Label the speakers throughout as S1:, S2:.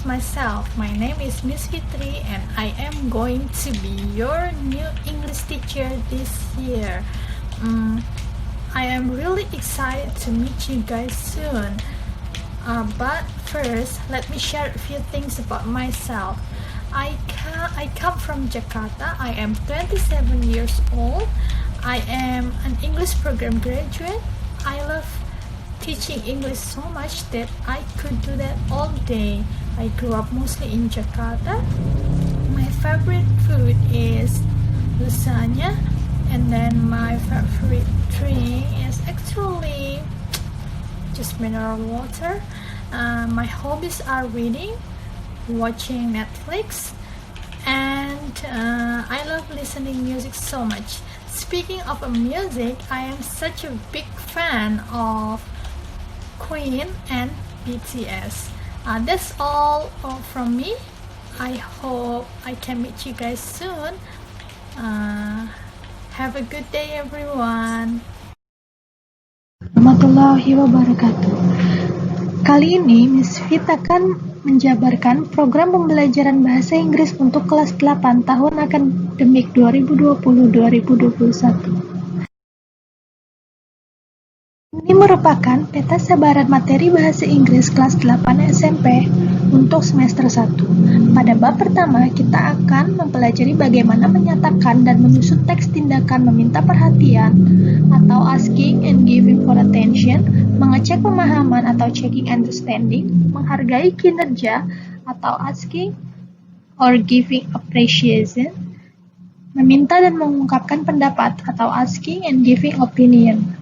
S1: introduce myself. My name is Miss Fitri and I am going to be your new English teacher this year. I am really excited to meet you guys soon. But first, let me share a few things about myself. I come from Jakarta. I am 27 years old. I am an English program graduate. I love teaching English so much that I could do that all day. I grew up mostly in Jakarta. My favorite food is lasagna, and then my favorite drink is actually just mineral water. My hobbies are reading, watching Netflix, and I love listening music so much. Speaking of music, I am such a big fan of Queen and BTS. That's all from me. I hope I can meet you guys soon. Have a good day, everyone.
S2: Warahmatullahi wabarakatuh. Kali ini Miss Fit akan menjabarkan program pembelajaran bahasa Inggris untuk kelas 8 tahun akademik 2020-2021. Ini merupakan peta sebaran materi bahasa Inggris kelas 8 SMP untuk semester 1. Pada bab pertama, kita akan mempelajari bagaimana menyatakan dan menyusun teks tindakan meminta perhatian atau asking and giving for attention, mengecek pemahaman atau checking understanding, menghargai kinerja atau asking or giving appreciation, meminta dan mengungkapkan pendapat atau asking and giving opinion.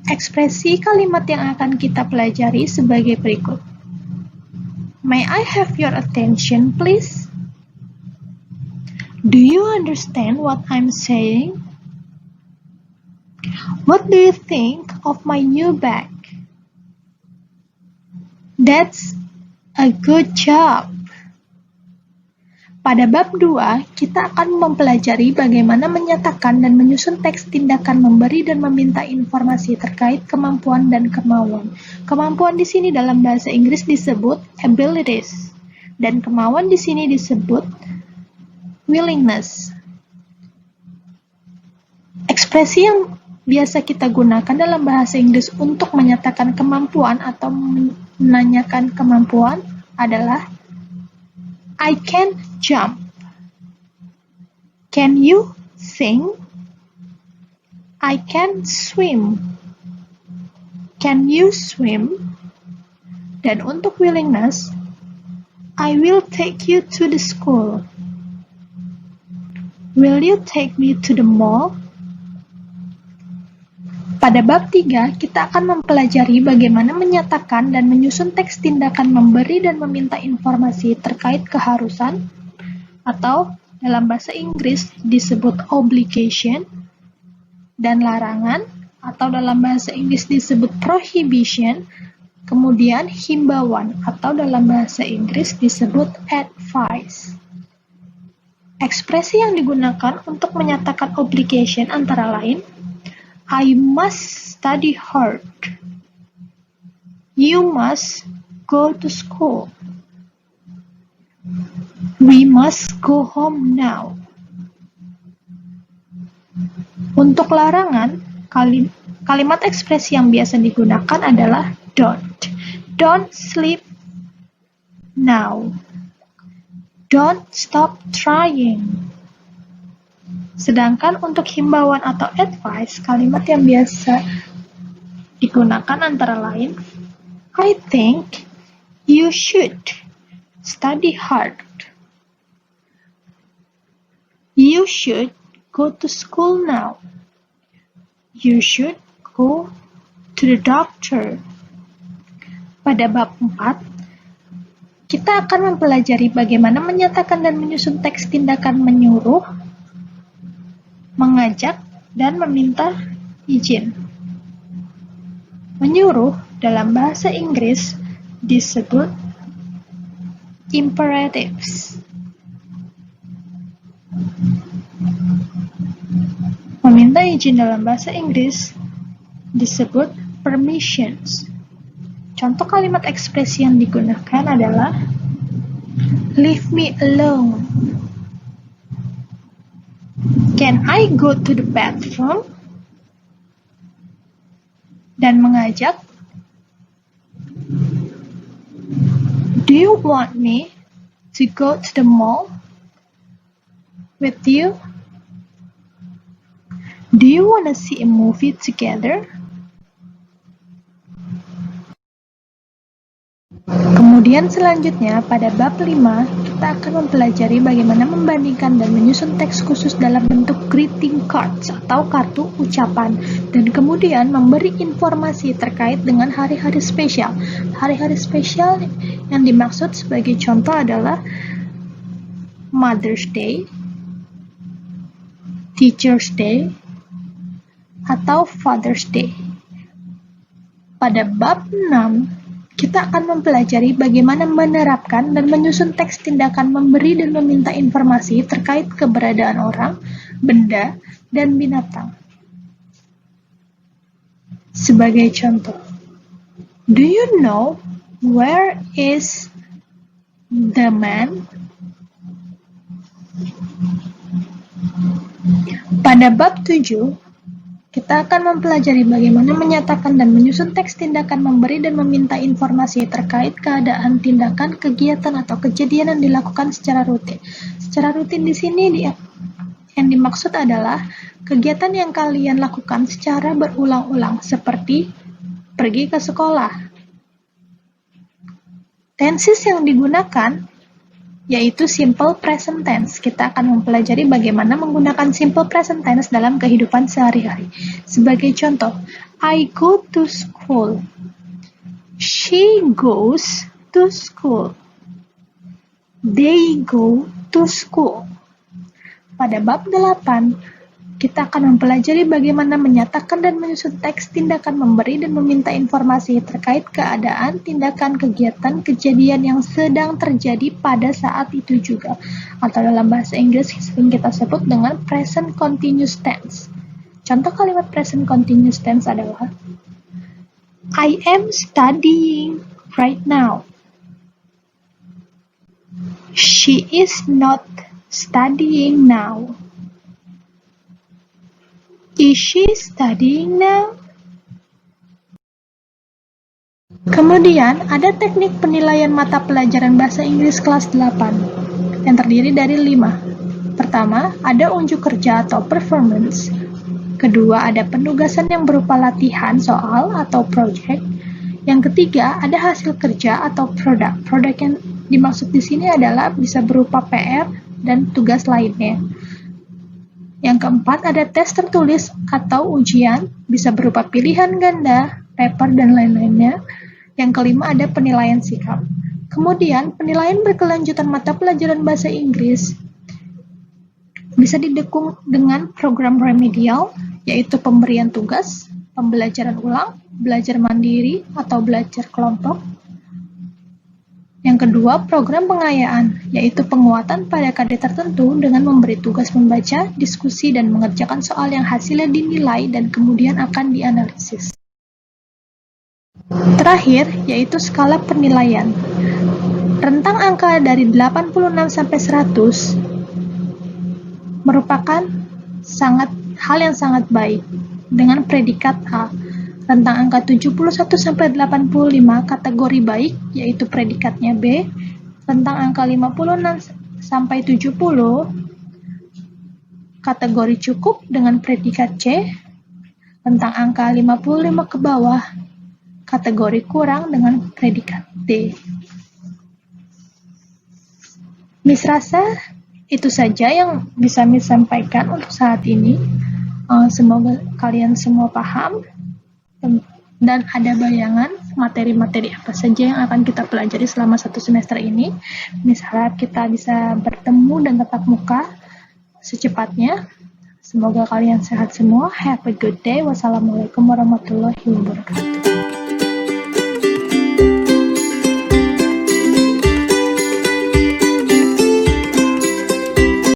S2: Ekspresi kalimat yang akan kita pelajari sebagai berikut. May I have your attention, please? Do you understand what I'm saying? What do you think of my new bag? That's a good job. Pada bab 2, kita akan mempelajari bagaimana menyatakan dan menyusun teks tindakan memberi dan meminta informasi terkait kemampuan dan kemauan. Kemampuan di sini dalam bahasa Inggris disebut abilities, dan kemauan di sini disebut willingness. Ekspresi yang biasa kita gunakan dalam bahasa Inggris untuk menyatakan kemampuan atau menanyakan kemampuan adalah I can jump. Can you sing? I can swim. Can you swim? Dan untuk willingness, I will take you to the school. Will you take me to the mall? Pada bab 3, kita akan mempelajari bagaimana menyatakan dan menyusun teks tindakan memberi dan meminta informasi terkait keharusan atau dalam bahasa Inggris disebut obligation, dan larangan atau dalam bahasa Inggris disebut prohibition, kemudian himbauan atau dalam bahasa Inggris disebut advice. Ekspresi yang digunakan untuk menyatakan obligation antara lain I must study hard. You must go to school. We must go home now. Untuk larangan, kalimat ekspresi yang biasa digunakan adalah don't. Don't sleep now. Don't stop trying. Sedangkan untuk himbauan atau advice, kalimat yang biasa digunakan antara lain, I think you should study hard. You should go to school now. You should go to the doctor. Pada bab 4, kita akan mempelajari bagaimana menyatakan dan menyusun teks tindakan menyuruh, mengajak, dan meminta izin. Menyuruh dalam bahasa Inggris disebut imperatives. Meminta izin dalam bahasa Inggris disebut permissions. Contoh kalimat ekspresi yang digunakan adalah Leave me alone. Can I go to the bathroom? Dan mengajak, do you want me to go to the mall with you? Do you want to see a movie together? Kemudian selanjutnya pada bab 5 kita akan mempelajari bagaimana membandingkan dan menyusun teks khusus dalam bentuk greeting cards atau kartu ucapan dan kemudian memberi informasi terkait dengan hari-hari spesial. Hari-hari spesial yang dimaksud sebagai contoh adalah Mother's Day, Teacher's Day, atau Father's Day. Pada bab 6 kita akan mempelajari bagaimana menerapkan dan menyusun teks tindakan memberi dan meminta informasi terkait keberadaan orang, benda, dan binatang. Sebagai contoh, do you know where is the man? Pada bab 7, kita akan mempelajari bagaimana menyatakan dan menyusun teks tindakan memberi dan meminta informasi terkait keadaan, tindakan, kegiatan, atau kejadian yang dilakukan secara rutin. Secara rutin di sini yang dimaksud adalah kegiatan yang kalian lakukan secara berulang-ulang, seperti pergi ke sekolah. Tenses yang digunakan yaitu simple present tense. Kita akan mempelajari bagaimana menggunakan simple present tense dalam kehidupan sehari-hari. Sebagai contoh, I go to school. She goes to school. They go to school. Pada bab 8, kita akan mempelajari bagaimana menyatakan dan menyusun teks tindakan memberi dan meminta informasi terkait keadaan, tindakan, kegiatan, kejadian yang sedang terjadi pada saat itu juga. Atau dalam bahasa Inggris sering kita sebut dengan present continuous tense. Contoh kalimat present continuous tense adalah I am studying right now. She is not studying now. Is she studying now? Kemudian, ada teknik penilaian mata pelajaran bahasa Inggris kelas 8 yang terdiri dari 5. Pertama, ada unjuk kerja atau performance. Kedua, ada penugasan yang berupa latihan soal atau project. Yang ketiga, ada hasil kerja atau produk. Produk yang dimaksud di sini adalah bisa berupa PR dan tugas lainnya. Yang keempat, ada tes tertulis atau ujian, bisa berupa pilihan ganda, paper, dan lain-lainnya. Yang kelima, ada penilaian sikap. Kemudian, penilaian berkelanjutan mata pelajaran bahasa Inggris bisa didukung dengan program remedial, yaitu pemberian tugas, pembelajaran ulang, belajar mandiri, atau belajar kelompok. Yang kedua, program pengayaan, yaitu penguatan pada kadar tertentu dengan memberi tugas membaca, diskusi, dan mengerjakan soal yang hasilnya dinilai dan kemudian akan dianalisis. Terakhir, yaitu skala penilaian. Rentang angka dari 86 sampai 100 merupakan hal yang sangat baik dengan predikat A. Rentang angka 71 sampai 85 kategori baik, yaitu predikatnya B. Rentang angka 56 sampai 70 kategori cukup dengan predikat C. Rentang angka 55 ke bawah kategori kurang dengan predikat D. Miss rasa itu saja yang bisa Miss sampaikan untuk saat ini. Semoga kalian semua paham dan ada bayangan materi-materi apa saja yang akan kita pelajari selama 1 semester ini. Miss harap kita bisa bertemu dan tatap muka secepatnya. Semoga kalian sehat semua. Have a good day. Wassalamualaikum warahmatullahi wabarakatuh.